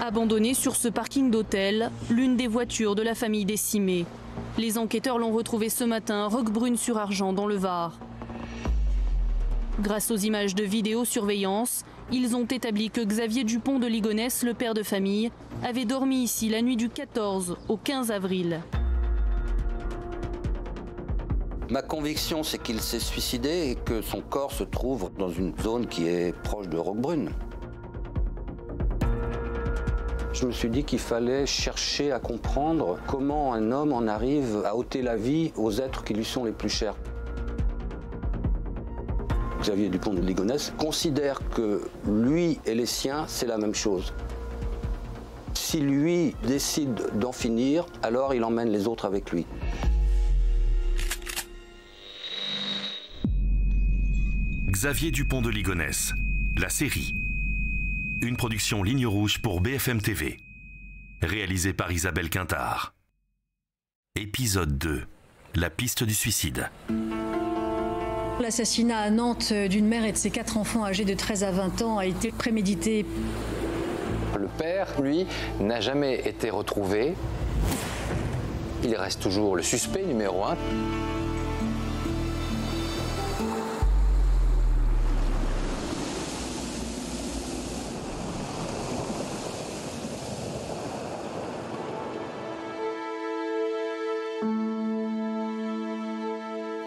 Abandonnée sur ce parking d'hôtel, l'une des voitures de la famille décimée. Les enquêteurs l'ont retrouvée ce matin, Roquebrune-sur-Argent, dans le Var. Grâce aux images de vidéosurveillance, ils ont établi que Xavier Dupont de Ligonnès, le père de famille, avait dormi ici la nuit du 14 au 15 avril. Ma conviction, c'est qu'il s'est suicidé et que son corps se trouve dans une zone qui est proche de Roquebrune. Je me suis dit qu'il fallait chercher à comprendre comment un homme en arrive à ôter la vie aux êtres qui lui sont les plus chers. Xavier Dupont de Ligonnès considère que lui et les siens, c'est la même chose. Si lui décide d'en finir, alors il emmène les autres avec lui. Xavier Dupont de Ligonnès, la série. Une production Ligne Rouge pour BFM TV. Réalisée par Isabelle Quintard. Épisode 2. La piste du suicide. L'assassinat à Nantes d'une mère et de ses 4 enfants âgés de 13 à 20 ans a été prémédité. Le père, lui, n'a jamais été retrouvé. Il reste toujours le suspect numéro 1.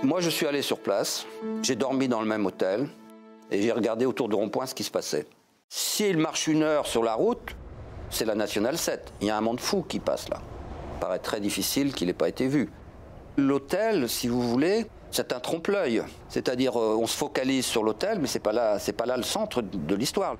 Moi, je suis allé sur place, j'ai dormi dans le même hôtel et j'ai regardé autour du rond-point ce qui se passait. S'il marche 1 heure sur la route, c'est la Nationale 7. Il y a un monde fou qui passe là. Il paraît très difficile qu'il n'ait pas été vu. L'hôtel, si vous voulez, c'est un trompe-l'œil. C'est-à-dire, on se focalise sur l'hôtel, mais c'est pas là le centre de l'histoire.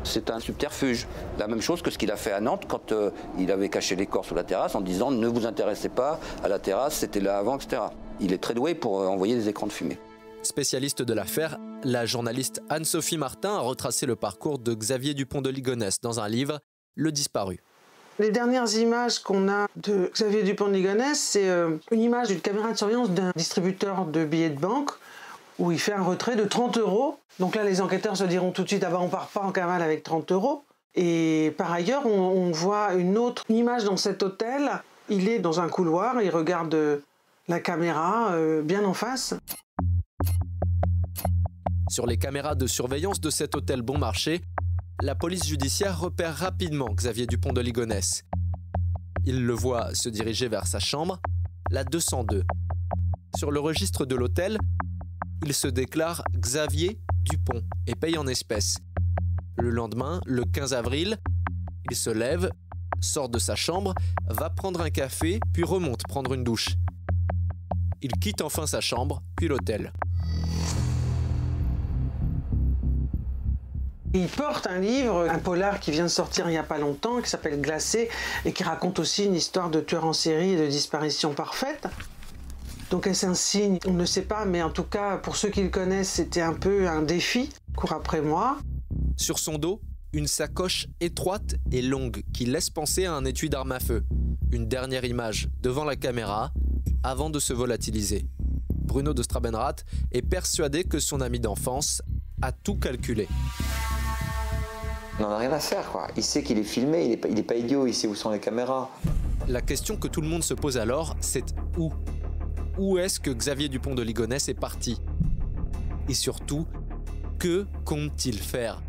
C'est un subterfuge. La même chose que ce qu'il a fait à Nantes quand il avait caché les corps sous la terrasse en disant « ne vous intéressez pas à la terrasse, c'était là avant, etc. » Il est très doué pour envoyer des écrans de fumée. Spécialiste de l'affaire, la journaliste Anne-Sophie Martin a retracé le parcours de Xavier Dupont de Ligonnès dans un livre, Le Disparu. Les dernières images qu'on a de Xavier Dupont de Ligonnès, c'est une image d'une caméra de surveillance d'un distributeur de billets de banque où il fait un retrait de 30 €. Donc là, les enquêteurs se diront tout de suite « ah ben on part pas en cavale avec 30 €. Et par ailleurs, on voit une autre image dans cet hôtel. Il est dans un couloir, il regarde la caméra bien en face. Sur les caméras de surveillance de cet hôtel bon marché, la police judiciaire repère rapidement Xavier Dupont de Ligonnès. Il le voit se diriger vers sa chambre, la 202. Sur le registre de l'hôtel, il se déclare Xavier Dupont et paye en espèces. Le lendemain, le 15 avril, il se lève, sort de sa chambre, va prendre un café, puis remonte prendre une douche. Il quitte enfin sa chambre, puis l'hôtel. Il porte un livre, un polar qui vient de sortir il n'y a pas longtemps, qui s'appelle Glacé, et qui raconte aussi une histoire de tueur en série et de disparition parfaite. Donc est-ce un signe? On ne sait pas, mais en tout cas, pour ceux qui le connaissent, c'était un peu un défi. Cours après moi. Sur son dos, une sacoche étroite et longue qui laisse penser à un étui d'arme à feu. Une dernière image devant la caméra, avant de se volatiliser. Bruno de Strabenrath est persuadé que son ami d'enfance a tout calculé. On n'en a rien à faire, quoi. Il sait qu'il est filmé, il est pas idiot, il sait où sont les caméras. La question que tout le monde se pose alors, c'est où? Où est-ce que Xavier Dupont de Ligonnès est parti? Et surtout, que compte-t-il faire?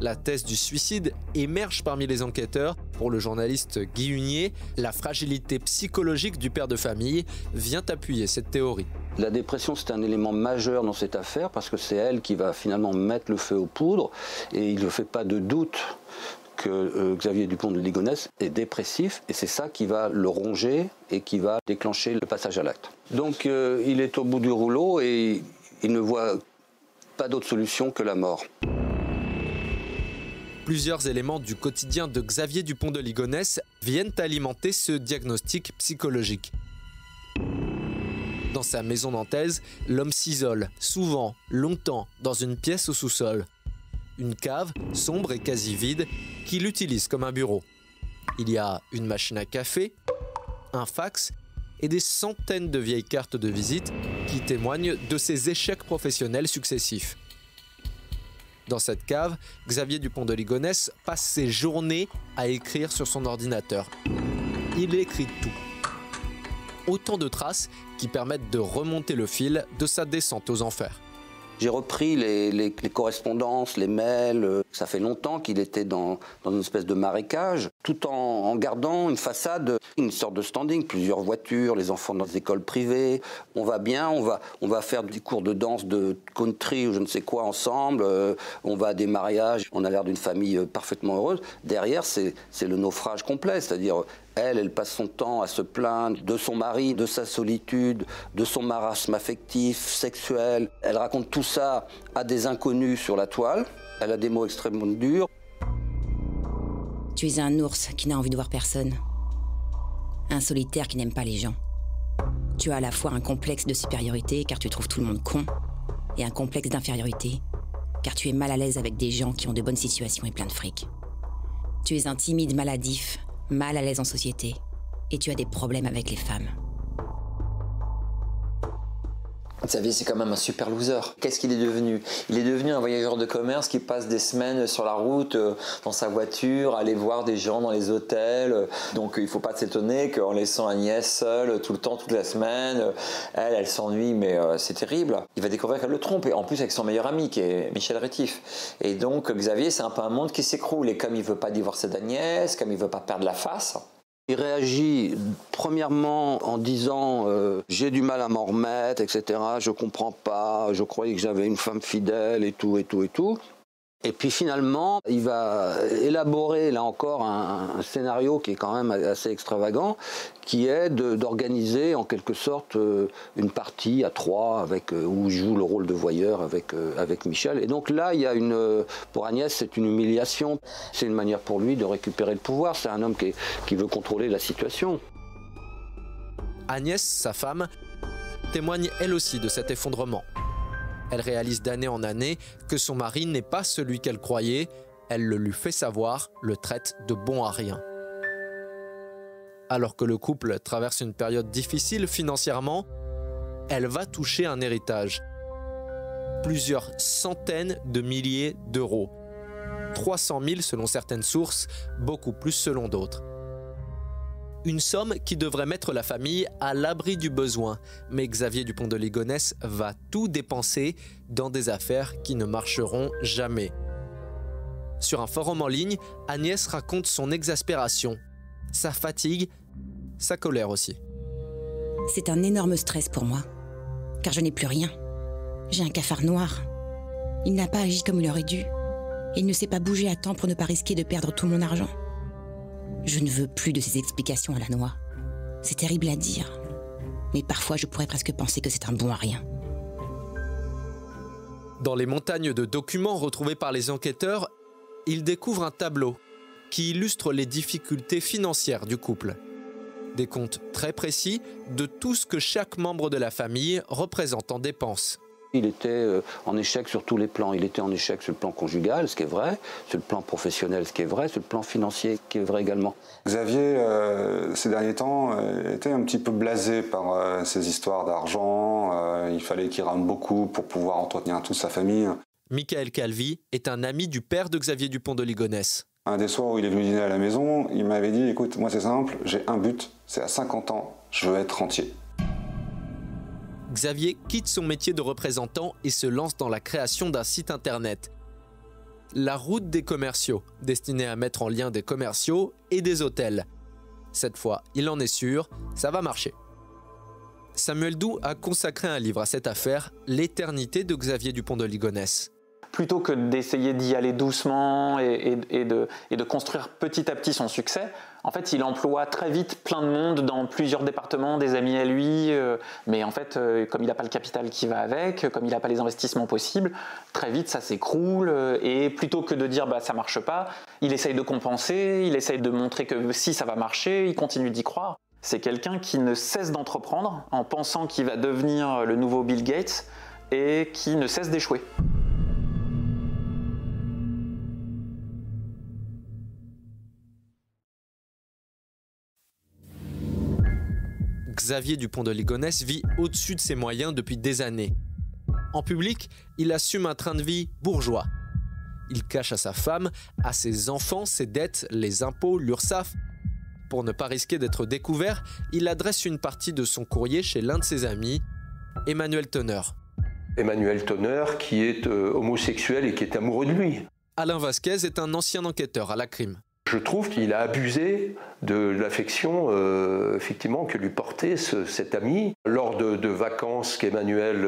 La thèse du suicide émerge parmi les enquêteurs. Pour le journaliste Guy Hunier, la fragilité psychologique du père de famille vient appuyer cette théorie. La dépression, c'est un élément majeur dans cette affaire parce que c'est elle qui va finalement mettre le feu aux poudres et il ne fait pas de doute que Xavier Dupont de Ligonnès est dépressif et c'est ça qui va le ronger et qui va déclencher le passage à l'acte. Donc il est au bout du rouleau et il ne voit pas d'autre solution que la mort. Plusieurs éléments du quotidien de Xavier Dupont de Ligonnès viennent alimenter ce diagnostic psychologique. Dans sa maison nantaise, l'homme s'isole, souvent, longtemps, dans une pièce au sous-sol. Une cave, sombre et quasi vide, qu'il utilise comme un bureau. Il y a une machine à café, un fax et des centaines de vieilles cartes de visite qui témoignent de ses échecs professionnels successifs. Dans cette cave, Xavier Dupont de Ligonnès passe ses journées à écrire sur son ordinateur. Il écrit tout. Autant de traces qui permettent de remonter le fil de sa descente aux enfers. J'ai repris les correspondances, les mails. Ça fait longtemps qu'il était dans une espèce de marécage, tout en gardant une façade, une sorte de standing, plusieurs voitures, les enfants dans des écoles privées. On va bien, on va faire des cours de danse, de country ou je ne sais quoi ensemble. On va à des mariages, on a l'air d'une famille parfaitement heureuse. Derrière, c'est le naufrage complet, c'est-à-dire elle passe son temps à se plaindre de son mari, de sa solitude, de son marasme affectif, sexuel. Elle raconte tout ça à des inconnus sur la toile. Elle a des mots extrêmement durs. Tu es un ours qui n'a envie de voir personne. Un solitaire qui n'aime pas les gens. Tu as à la fois un complexe de supériorité car tu trouves tout le monde con, et un complexe d'infériorité car tu es mal à l'aise avec des gens qui ont de bonnes situations et plein de fric. Tu es un timide maladif, mal à l'aise en société, et tu as des problèmes avec les femmes. Xavier, c'est quand même un super loser. Qu'est-ce qu'il est devenu? Il est devenu un voyageur de commerce qui passe des semaines sur la route, dans sa voiture, aller voir des gens dans les hôtels. Donc il ne faut pas s'étonner qu'en laissant Agnès seule tout le temps, toute la semaine, elle s'ennuie, mais c'est terrible. Il va découvrir qu'elle le trompe, et en plus avec son meilleur ami, qui est Michel Rétif. Et donc Xavier, c'est un peu un monde qui s'écroule. Et comme il ne veut pas divorcer d'Agnès, comme il ne veut pas perdre la face... Il réagit premièrement en disant j'ai du mal à m'en remettre, etc. Je comprends pas, je croyais que j'avais une femme fidèle et tout, et tout, et tout. Et puis finalement, il va élaborer là encore un scénario qui est quand même assez extravagant, qui est d'organiser en quelque sorte une partie à 3 où il joue le rôle de voyeur avec Michel. Et donc là, il y a pour Agnès, c'est une humiliation. C'est une manière pour lui de récupérer le pouvoir. C'est un homme qui veut contrôler la situation. Agnès, sa femme, témoigne elle aussi de cet effondrement. Elle réalise d'année en année que son mari n'est pas celui qu'elle croyait. Elle le lui fait savoir, le traite de bon à rien. Alors que le couple traverse une période difficile financièrement, elle va toucher un héritage. Plusieurs centaines de milliers d'euros. 300 000 selon certaines sources, beaucoup plus selon d'autres. Une somme qui devrait mettre la famille à l'abri du besoin. Mais Xavier Dupont de Ligonnès va tout dépenser dans des affaires qui ne marcheront jamais. Sur un forum en ligne, Agnès raconte son exaspération, sa fatigue, sa colère aussi. C'est un énorme stress pour moi, car je n'ai plus rien. J'ai un cafard noir. Il n'a pas agi comme il aurait dû. Il ne s'est pas bougé à temps pour ne pas risquer de perdre tout mon argent. Je ne veux plus de ces explications à la noix. C'est terrible à dire, mais parfois je pourrais presque penser que c'est un bon à rien. Dans les montagnes de documents retrouvés par les enquêteurs, ils découvrent un tableau qui illustre les difficultés financières du couple. Des comptes très précis de tout ce que chaque membre de la famille représente en dépenses. Il était en échec sur tous les plans. Il était en échec sur le plan conjugal, ce qui est vrai, sur le plan professionnel, ce qui est vrai, sur le plan financier, ce qui est vrai également. Xavier, ces derniers temps, était un petit peu blasé par ces histoires d'argent. Il fallait qu'il rame beaucoup pour pouvoir entretenir toute sa famille. Michael Calvi est un ami du père de Xavier Dupont de Ligonnès. Un des soirs où il est venu dîner à la maison, il m'avait dit « Écoute, moi c'est simple, j'ai un but, c'est à 50 ans, je veux être rentier. » Xavier quitte son métier de représentant et se lance dans la création d'un site internet. La route des commerciaux, destinée à mettre en lien des commerciaux et des hôtels. Cette fois, il en est sûr, ça va marcher. Samuel Doux a consacré un livre à cette affaire, L'éternité de Xavier Dupont de Ligonnès. Plutôt que d'essayer d'y aller doucement et de construire petit à petit son succès, en fait, il emploie très vite plein de monde dans plusieurs départements, des amis à lui, mais en fait, comme il n'a pas le capital qui va avec, comme il n'a pas les investissements possibles, très vite ça s'écroule, et plutôt que de dire bah, ça marche pas, il essaye de compenser, il essaye de montrer que si ça va marcher, il continue d'y croire. C'est quelqu'un qui ne cesse d'entreprendre en pensant qu'il va devenir le nouveau Bill Gates et qui ne cesse d'échouer. Xavier Dupont de Ligonnès vit au-dessus de ses moyens depuis des années. En public, il assume un train de vie bourgeois. Il cache à sa femme, à ses enfants, ses dettes, les impôts, l'URSSAF. Pour ne pas risquer d'être découvert, il adresse une partie de son courrier chez l'un de ses amis, Emmanuel Teneur. Emmanuel Teneur qui est homosexuel et qui est amoureux de lui. Alain Vasquez est un ancien enquêteur à la crime. Je trouve qu'il a abusé de l'affection effectivement que lui portait cet ami. Lors de vacances qu'Emmanuel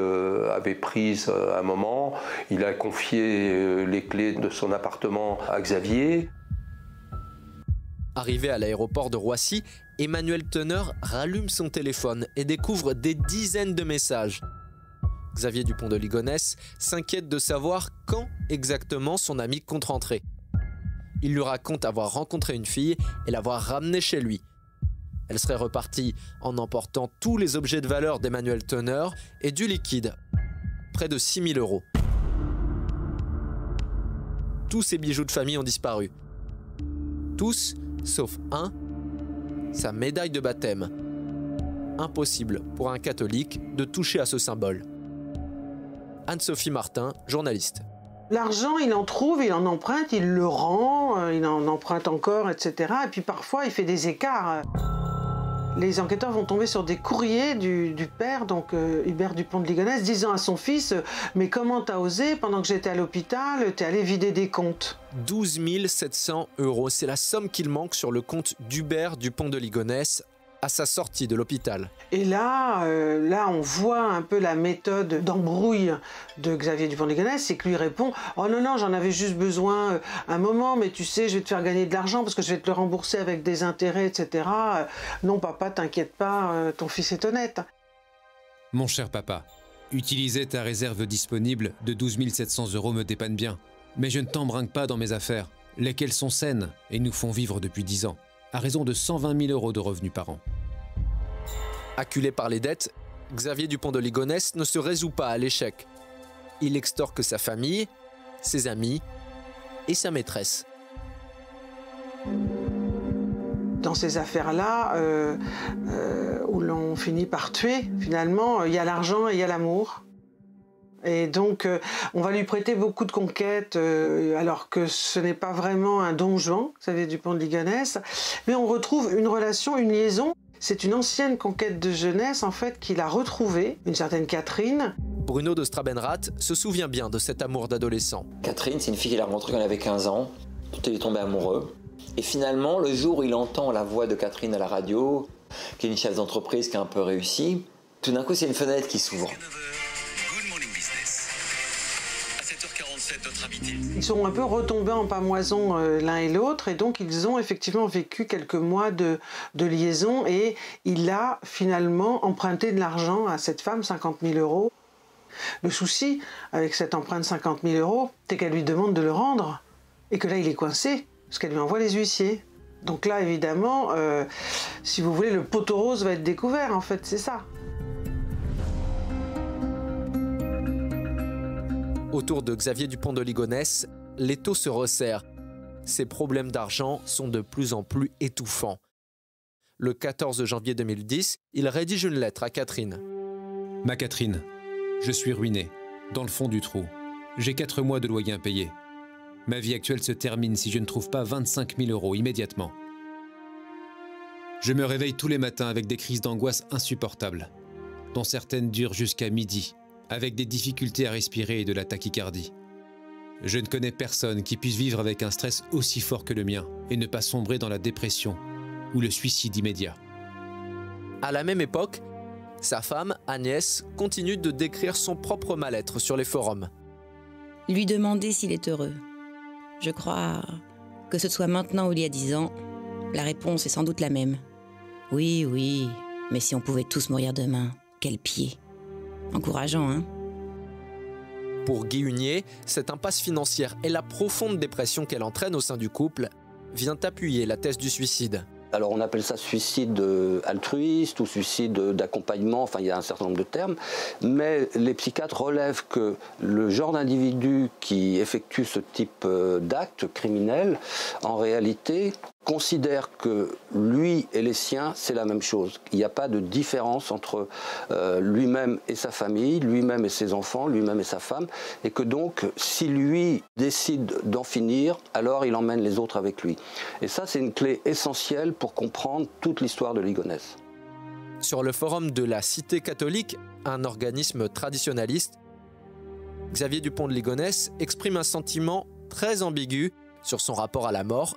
avait prises à un moment, il a confié les clés de son appartement à Xavier. Arrivé à l'aéroport de Roissy, Emmanuel Teneur rallume son téléphone et découvre des dizaines de messages. Xavier Dupont de Ligonnès s'inquiète de savoir quand exactement son ami compte rentrer. Il lui raconte avoir rencontré une fille et l'avoir ramenée chez lui. Elle serait repartie en emportant tous les objets de valeur d'Emmanuel Teneur et du liquide, près de 6 000 €. Tous ses bijoux de famille ont disparu. Tous, sauf un, sa médaille de baptême. Impossible pour un catholique de toucher à ce symbole. Anne-Sophie Martin, journaliste. L'argent, il en trouve, il en emprunte, il le rend, il en emprunte encore, etc. Et puis parfois, il fait des écarts. Les enquêteurs vont tomber sur des courriers du père, donc Hubert Dupont de Ligonnès, disant à son fils « Mais comment t'as osé, pendant que j'étais à l'hôpital, t'es allé vider des comptes ?» 12 700 €, c'est la somme qu'il manque sur le compte d'Hubert Dupont de Ligonnès à sa sortie de l'hôpital. Et là, on voit un peu la méthode d'embrouille de Xavier Dupont de Ligonnès, c'est que lui répond « Oh non, j'en avais juste besoin un moment, mais tu sais, je vais te faire gagner de l'argent parce que je vais te le rembourser avec des intérêts, etc. Non, papa, t'inquiète pas, ton fils est honnête. » Mon cher papa, utiliser ta réserve disponible de 12 700 € me dépanne bien. Mais je ne t'embrinque pas dans mes affaires, lesquelles sont saines et nous font vivre depuis 10 ans. À raison de 120 000 € de revenus par an. Acculé par les dettes, Xavier Dupont de Ligonnès ne se résout pas à l'échec. Il extorque sa famille, ses amis et sa maîtresse. Dans ces affaires-là, où l'on finit par tuer, finalement, il y a l'argent et il y a l'amour. Et donc, on va lui prêter beaucoup de conquêtes, alors que ce n'est pas vraiment un don Juan, Xavier Dupont de Ligonnès. Mais on retrouve une relation, une liaison. C'est une ancienne conquête de jeunesse, en fait, qu'il a retrouvée, une certaine Catherine. Bruno de Strabenrath se souvient bien de cet amour d'adolescent. Catherine, c'est une fille qu'il a rencontrée quand elle avait 15 ans, dont il est tombé amoureux. Et finalement, le jour où il entend la voix de Catherine à la radio, qui est une chef d'entreprise qui a un peu réussi, tout d'un coup, c'est une fenêtre qui s'ouvre. Ils sont un peu retombés en pamoison l'un et l'autre, et donc ils ont effectivement vécu quelques mois de liaison, et il a finalement emprunté de l'argent à cette femme, 50 000 €. Le souci avec cette empreinte de 50 000 €, c'est qu'elle lui demande de le rendre, et que là il est coincé, parce qu'elle lui envoie les huissiers. Donc là évidemment, si vous voulez, le poteau rose va être découvert, en fait, c'est ça. Autour de Xavier Dupont de Ligonnès, l'étau se resserre. Ses problèmes d'argent sont de plus en plus étouffants. Le 14 janvier 2010, il rédige une lettre à Catherine. Ma Catherine, je suis ruiné, dans le fond du trou. J'ai 4 mois de loyer impayé. Ma vie actuelle se termine si je ne trouve pas 25 000 € immédiatement. Je me réveille tous les matins avec des crises d'angoisse insupportables, dont certaines durent jusqu'à midi, avec des difficultés à respirer et de la tachycardie. Je ne connais personne qui puisse vivre avec un stress aussi fort que le mien et ne pas sombrer dans la dépression ou le suicide immédiat. À la même époque, sa femme, Agnès, continue de décrire son propre mal-être sur les forums. Lui demander s'il est heureux. Je crois que ce soit maintenant ou il y a 10 ans, la réponse est sans doute la même. Oui, mais si on pouvait tous mourir demain, quel pied. Encourageant, hein? Pour Guy Hunier, cette impasse financière et la profonde dépression qu'elle entraîne au sein du couple vient appuyer la thèse du suicide. Alors on appelle ça suicide altruiste ou suicide d'accompagnement, enfin il y a un certain nombre de termes, mais les psychiatres relèvent que le genre d'individu qui effectue ce type d'acte criminel, en réalité, considère que lui et les siens, c'est la même chose. Il n'y a pas de différence entre lui-même et sa famille, lui-même et ses enfants, lui-même et sa femme, et que donc, si lui décide d'en finir, alors il emmène les autres avec lui. Et ça, c'est une clé essentielle pour comprendre toute l'histoire de Ligonnès. Sur le forum de la Cité catholique, un organisme traditionnaliste, Xavier Dupont de Ligonnès exprime un sentiment très ambigu sur son rapport à la mort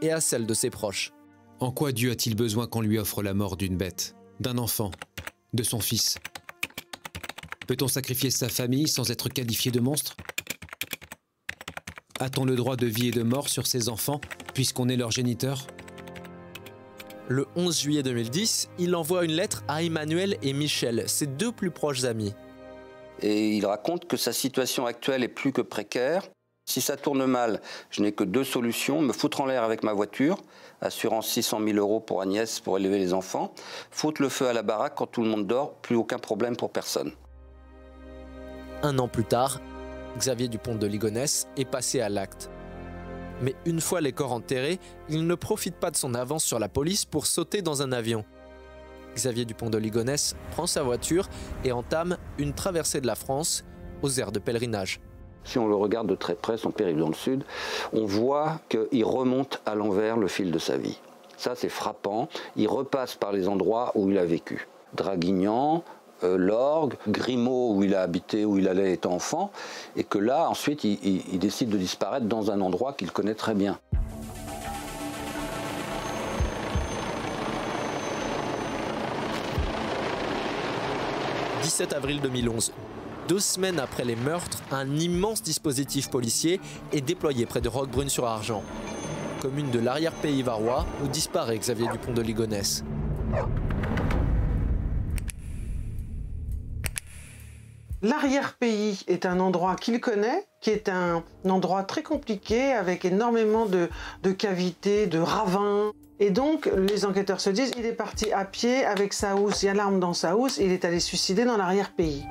et à celle de ses proches. En quoi Dieu a-t-il besoin qu'on lui offre la mort d'une bête, d'un enfant, de son fils? Peut-on sacrifier sa famille sans être qualifié de monstre? A-t-on le droit de vie et de mort sur ses enfants, puisqu'on est leur géniteur? Le 11 juillet 2010, il envoie une lettre à Emmanuel et Michel, ses deux plus proches amis. Et il raconte que sa situation actuelle est plus que précaire. Si ça tourne mal, je n'ai que deux solutions, me foutre en l'air avec ma voiture, assurance 600 000 € pour Agnès pour élever les enfants, foutre le feu à la baraque quand tout le monde dort, plus aucun problème pour personne. Un an plus tard, Xavier Dupont de Ligonnès est passé à l'acte. Mais une fois les corps enterrés, il ne profite pas de son avance sur la police pour sauter dans un avion. Xavier Dupont de Ligonnès prend sa voiture et entame une traversée de la France aux aires de pèlerinage. Si on le regarde de très près, son périple dans le sud, on voit qu'il remonte à l'envers le fil de sa vie. Ça, c'est frappant. Il repasse par les endroits où il a vécu. Draguignan, l'Orgue, Grimaud, où il a habité, où il allait étant enfant, et que là, ensuite, il décide de disparaître dans un endroit qu'il connaît très bien. « 17 avril 2011. 2 semaines après les meurtres, un immense dispositif policier est déployé près de Roquebrune-sur-Argent, commune de l'arrière-pays varois où disparaît Xavier Dupont de Ligonnès. L'arrière-pays est un endroit qu'il connaît, qui est un endroit très compliqué, avec énormément de cavités, de ravins. Et donc, les enquêteurs se disent, il est parti à pied avec sa housse, il y a l'arme dans sa housse, il est allé se suicider dans l'arrière-pays.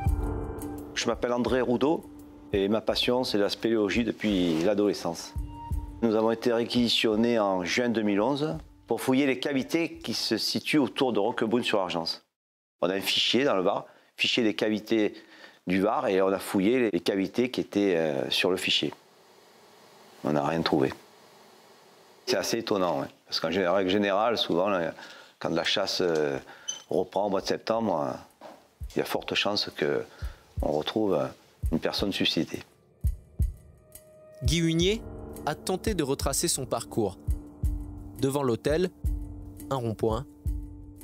Je m'appelle André Roudot et ma passion, c'est la spéléologie depuis l'adolescence. Nous avons été réquisitionnés en juin 2011 pour fouiller les cavités qui se situent autour de Roquebrune-sur-Argence. On a un fichier dans le Var, fichier des cavités du Var, et on a fouillé les cavités qui étaient sur le fichier. On n'a rien trouvé. C'est assez étonnant, ouais, parce qu'en règle générale, souvent, quand la chasse reprend au mois de septembre, il y a forte chance qu'on retrouve une personne suicidée. Guy Hunier a tenté de retracer son parcours. Devant l'hôtel, un rond-point,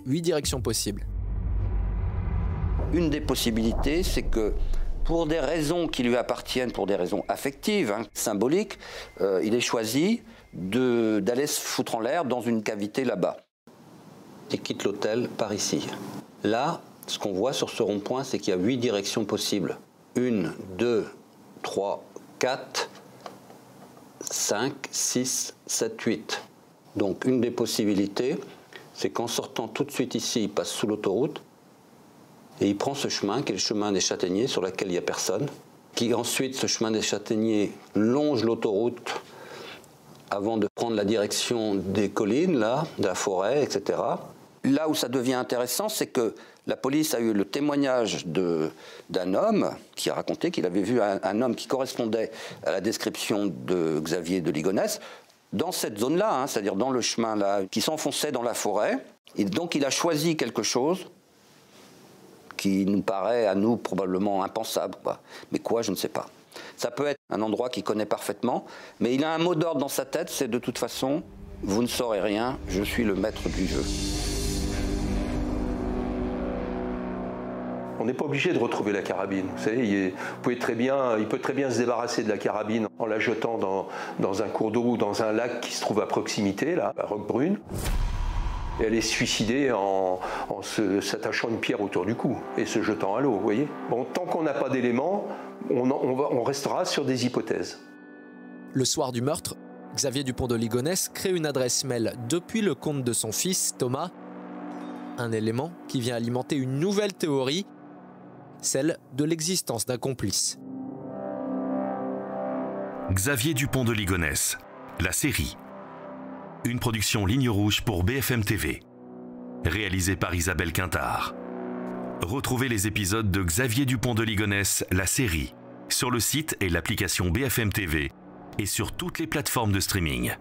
8 directions possibles. Une des possibilités, c'est que pour des raisons qui lui appartiennent, pour des raisons affectives, symboliques, il ait choisi d'aller se foutre en l'air dans une cavité là-bas. Il quitte l'hôtel par ici. Là, ce qu'on voit sur ce rond-point, c'est qu'il y a 8 directions possibles. 1, 2, 3, 4, 5, 6, 7, 8. Donc une des possibilités, c'est qu'en sortant tout de suite ici, il passe sous l'autoroute, et il prend ce chemin, qui est le chemin des Châtaigniers, sur lequel il n'y a personne, qui ensuite, ce chemin des Châtaigniers, longe l'autoroute avant de prendre la direction des collines, là, de la forêt, etc. Là où ça devient intéressant, c'est que la police a eu le témoignage d'un homme qui a raconté qu'il avait vu un homme qui correspondait à la description de Xavier de Ligonnès dans cette zone-là, c'est-à-dire dans le chemin là, qui s'enfonçait dans la forêt. Et donc il a choisi quelque chose qui nous paraît à nous probablement impensable, quoi. Mais quoi, je ne sais pas. Ça peut être un endroit qu'il connaît parfaitement, mais il a un mot d'ordre dans sa tête, c'est de toute façon, vous ne saurez rien, je suis le maître du jeu. On n'est pas obligé de retrouver la carabine. Vous savez, il peut très bien se débarrasser de la carabine en la jetant dans un cours d'eau ou dans un lac qui se trouve à proximité, là, à Roquebrune. Et elle est suicidée en s'attachant une pierre autour du cou et se jetant à l'eau, vous voyez. Bon, tant qu'on n'a pas d'éléments, on restera sur des hypothèses. Le soir du meurtre, Xavier Dupont de Ligonnès crée une adresse mail depuis le compte de son fils, Thomas. Un élément qui vient alimenter une nouvelle théorie, celle de l'existence d'un complice. Xavier Dupont de Ligonnès, la série. Une production Ligne Rouge pour BFM TV. Réalisée par Isabelle Quintard. Retrouvez les épisodes de Xavier Dupont de Ligonnès, la série, sur le site et l'application BFM TV et sur toutes les plateformes de streaming.